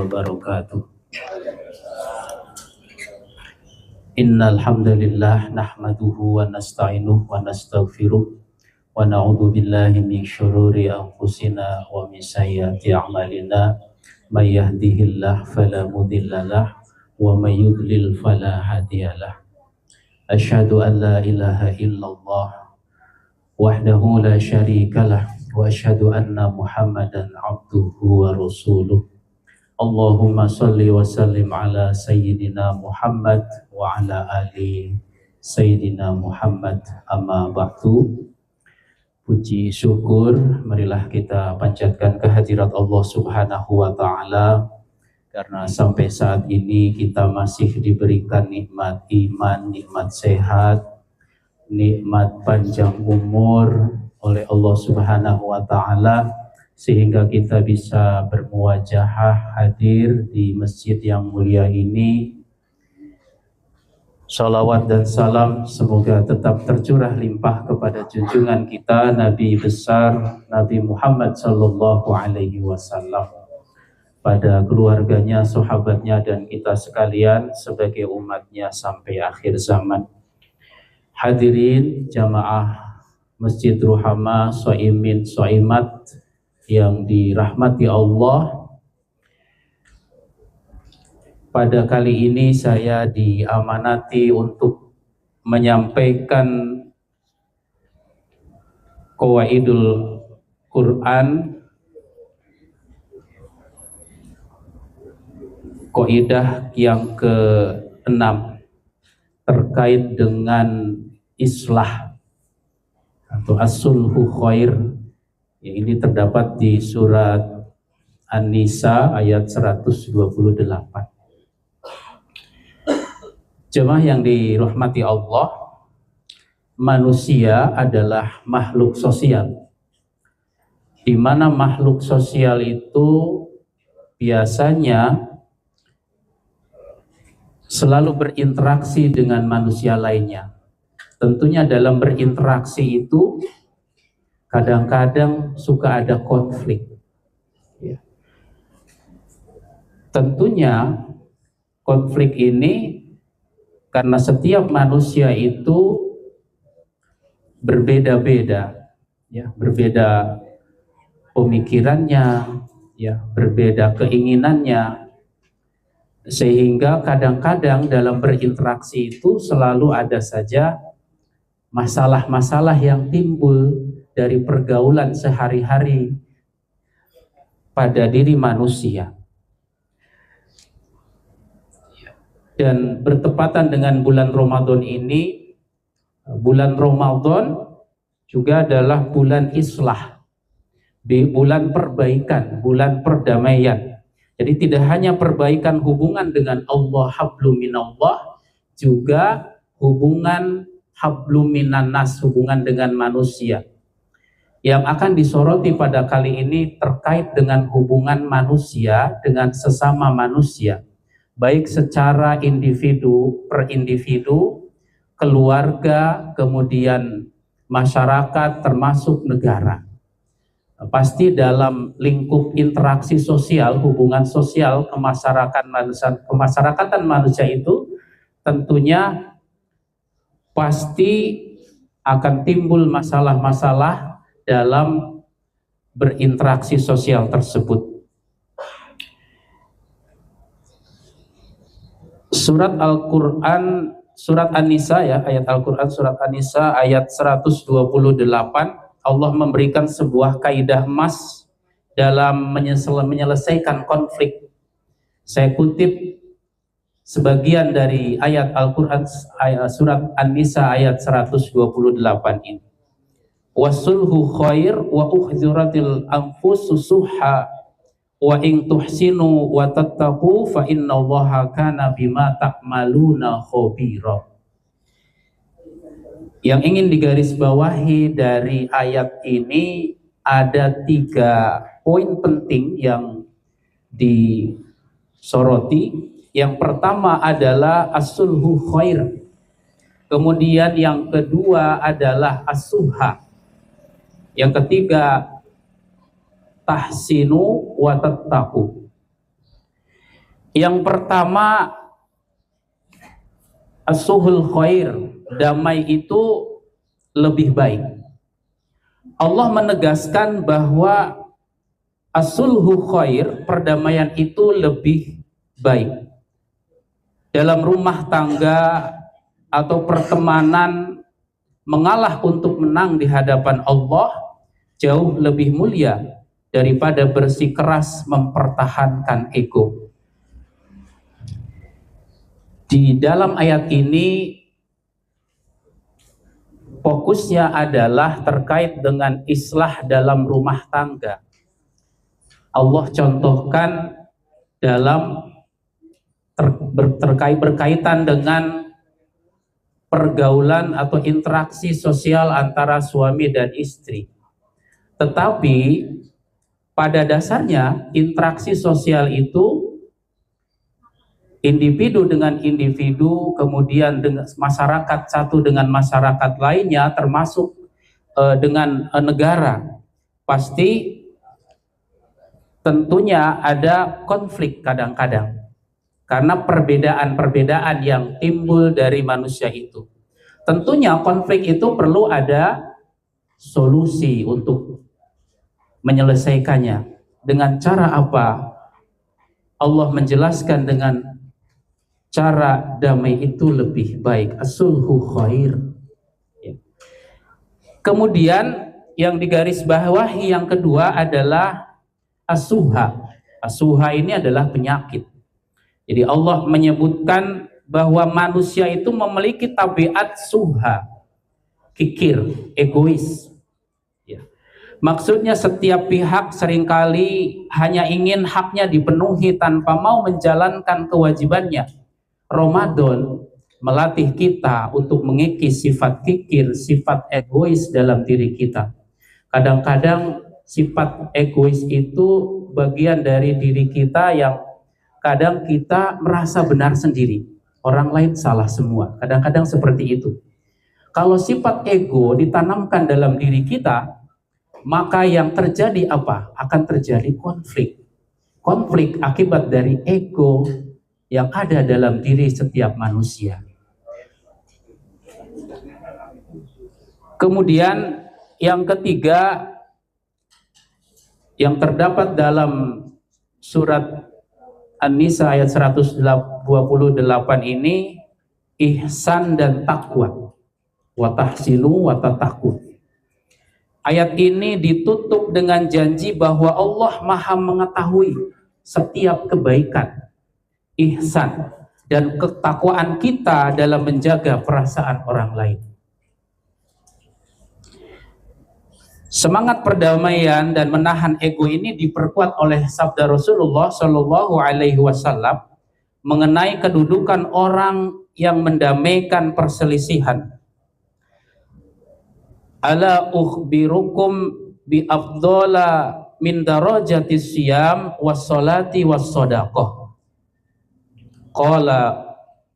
wabarakatuh. Innal hamdalillah nahmaduhu wa nasta'inuhu wa nastaghfiruh wa na'udzu billahi min syururi anfusina wa min sayyiati a'malina may yahdihillahu fala mudhillalah wa may yudlil fala hadiyalah. Asyhadu an la ilaha illallah wahdahu la syarikalah wa asyhadu anna Muhammadan abduhu wa rasuluh. Allahumma salli wa sallim ala Sayyidina Muhammad wa ala ali Sayyidina Muhammad, amma ba'du. Puji syukur marilah kita panjatkan kehadirat Allah Subhanahu wa ta'ala, karena sampai saat ini kita masih diberikan nikmat iman, nikmat sehat, nikmat panjang umur oleh Allah Subhanahu wa ta'ala, sehingga kita bisa bermuwajahah hadir di masjid yang mulia ini. Salawat dan salam semoga tetap tercurah limpah kepada junjungan kita Nabi besar Nabi Muhammad sallallahu alaihi wasallam, pada keluarganya, sahabatnya, dan kita sekalian sebagai umatnya sampai akhir zaman. Hadirin jamaah Masjid Ruhama, shaimin, shaimat yang dirahmati Allah, pada kali ini saya diamanati untuk menyampaikan Qawaidul Quran, kaidah yang ke-6 terkait dengan islah atau as-sulhu khair. Ini terdapat di surat An-Nisa ayat 128. Jemaah yang dirahmati Allah, manusia adalah makhluk sosial, di mana makhluk sosial itu biasanya selalu berinteraksi dengan manusia lainnya. Tentunya dalam berinteraksi itu kadang-kadang suka ada konflik. Ya. Tentunya konflik ini karena setiap manusia itu berbeda-beda, ya, berbeda pemikirannya, ya, berbeda keinginannya, sehingga kadang-kadang dalam berinteraksi itu selalu ada saja masalah-masalah yang timbul dari pergaulan sehari-hari pada diri manusia. Dan bertepatan dengan bulan Ramadan ini, bulan Ramadan juga adalah bulan islah, bulan perbaikan, bulan perdamaian. Jadi tidak hanya perbaikan hubungan dengan Allah, hablum minallah, juga hubungan hablum minan nas, hubungan dengan manusia. Yang akan disoroti pada kali ini terkait dengan hubungan manusia dengan sesama manusia, baik secara individu per individu, keluarga, kemudian masyarakat, termasuk negara. Pasti dalam lingkup interaksi sosial, hubungan sosial kemasyarakatan manusia itu tentunya pasti akan timbul masalah-masalah dalam berinteraksi sosial tersebut. Surat Al-Quran, surat An-Nisa, ya, ayat Al-Quran surat An-Nisa ayat 128, Allah memberikan sebuah kaidah emas dalam menyelesaikan konflik. Saya kutip sebagian dari ayat Al-Quran surat An-Nisa ayat 128 ini. Wasulhu khair wa uhdziratil anfusu suhha wa in tuhsinu wa tattaqu fa innallaha kana bima ta'maluna khabira. Yang ingin digarisbawahi dari ayat ini ada 3 poin penting yang disoroti. Yang pertama adalah as-sulhu khair. Kemudian yang kedua adalah as-suhha. Yang ketiga tahsinu wa tattaqu. Yang pertama, as-suhul khair, damai itu lebih baik. Allah menegaskan bahwa as-sulhu khair, perdamaian itu lebih baik. Dalam rumah tangga atau pertemanan, mengalah untuk menang di hadapan Allah jauh lebih mulia daripada bersikeras mempertahankan ego. Di dalam ayat ini fokusnya adalah terkait dengan islah dalam rumah tangga. Allah contohkan dalam berkaitan dengan pergaulan atau interaksi sosial antara suami dan istri. Tetapi pada dasarnya interaksi sosial itu individu dengan individu, kemudian dengan masyarakat satu dengan masyarakat lainnya, termasuk dengan negara, pasti tentunya ada konflik kadang-kadang karena perbedaan-perbedaan yang timbul dari manusia itu. Tentunya konflik itu perlu ada solusi untuk menyelesaikannya. Dengan cara apa? Allah menjelaskan dengan cara damai itu lebih baik. As-sulhu khair. Kemudian yang digarisbawahi yang kedua adalah as-suha. As-suha ini adalah penyakit. Jadi Allah menyebutkan bahwa manusia itu memiliki tabiat suha, kikir, egois. Ya. Maksudnya setiap pihak seringkali hanya ingin haknya dipenuhi tanpa mau menjalankan kewajibannya. Ramadan melatih kita untuk mengikis sifat kikir, sifat egois dalam diri kita. Kadang-kadang sifat egois itu bagian dari diri kita yang kadang kita merasa benar sendiri, orang lain salah semua. Kadang-kadang seperti itu. Kalau sifat ego ditanamkan dalam diri kita, maka yang terjadi apa? Akan terjadi konflik. Konflik akibat dari ego yang ada dalam diri setiap manusia. Kemudian yang ketiga yang terdapat dalam surat An-Nisa ayat 128 ini, ihsan dan takwa, wa tahsinu wa tattaqun. Ayat ini ditutup dengan janji bahwa Allah Maha mengetahui setiap kebaikan, ihsan, dan ketakwaan kita dalam menjaga perasaan orang lain. Semangat perdamaian dan menahan ego ini diperkuat oleh sabda Rasulullah Shallallahu Alaihi Wasallam mengenai kedudukan orang yang mendamaikan perselisihan. Ala ukhbirukum bi afdhala min darajati siyam was salati was sadaqah. Qala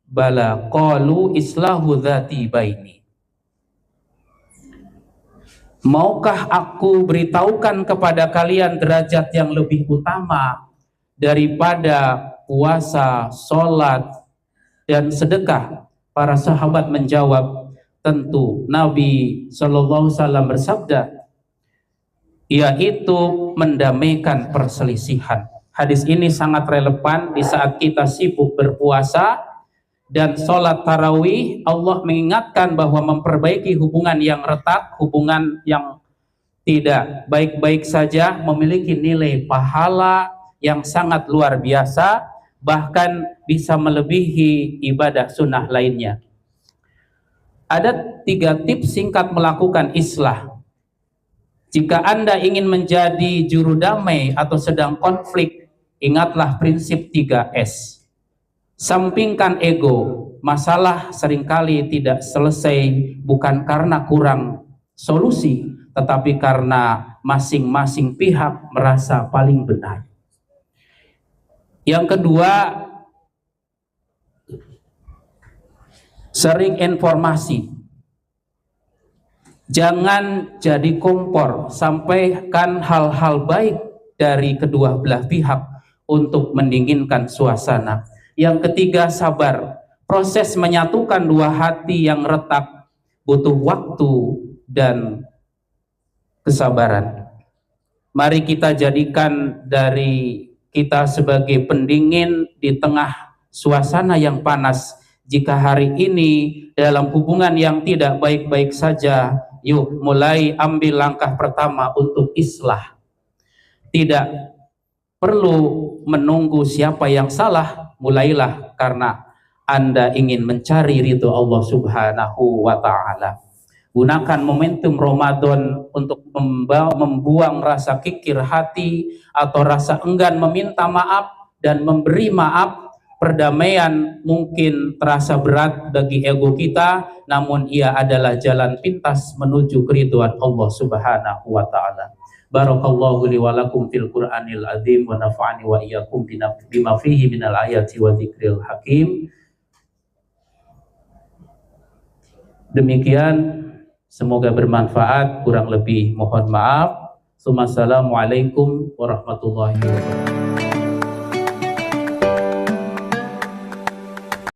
bala qalu islahu dzati baini. Maukah aku beritahukan kepada kalian derajat yang lebih utama daripada puasa, sholat, dan sedekah? Para sahabat menjawab, tentu. Nabi SAW bersabda, yaitu mendamaikan perselisihan. Hadis ini sangat relevan di saat kita sibuk berpuasa dan sholat tarawih. Allah mengingatkan bahwa memperbaiki hubungan yang retak, hubungan yang tidak baik-baik saja memiliki nilai pahala yang sangat luar biasa, bahkan bisa melebihi ibadah sunnah lainnya. Ada 3 tips singkat melakukan islah. Jika Anda ingin menjadi juru damai atau sedang konflik, ingatlah prinsip 3S. Sampingkan ego. Masalah seringkali tidak selesai bukan karena kurang solusi, tetapi karena masing-masing pihak merasa paling benar. Yang kedua, sering informasi. Jangan jadi kompor, sampaikan hal-hal baik dari kedua belah pihak untuk mendinginkan suasana. Yang ketiga, sabar. Proses menyatukan dua hati yang retak butuh waktu dan kesabaran. Mari kita jadikan dari kita sebagai pendingin di tengah suasana yang panas. Jika hari ini dalam hubungan yang tidak baik-baik saja, yuk mulai ambil langkah pertama untuk islah. Tidak perlu menunggu siapa yang salah, mulailah karena Anda ingin mencari ridho Allah Subhanahu wa Ta'ala. Gunakan momentum Ramadan untuk membuang rasa kikir hati atau rasa enggan meminta maaf dan memberi maaf. Perdamaian mungkin terasa berat bagi ego kita, namun ia adalah jalan pintas menuju keridhaan Allah Subhanahu wa Ta'ala. Barakallahu li wa lakum fil Qur'anil azim wa nafa'ani wa iyyakum bima fihi minal ayati wa dzikril hakim. Demikian, semoga bermanfaat, kurang lebih mohon maaf. Assalamualaikum warahmatullahi wabarakatuh.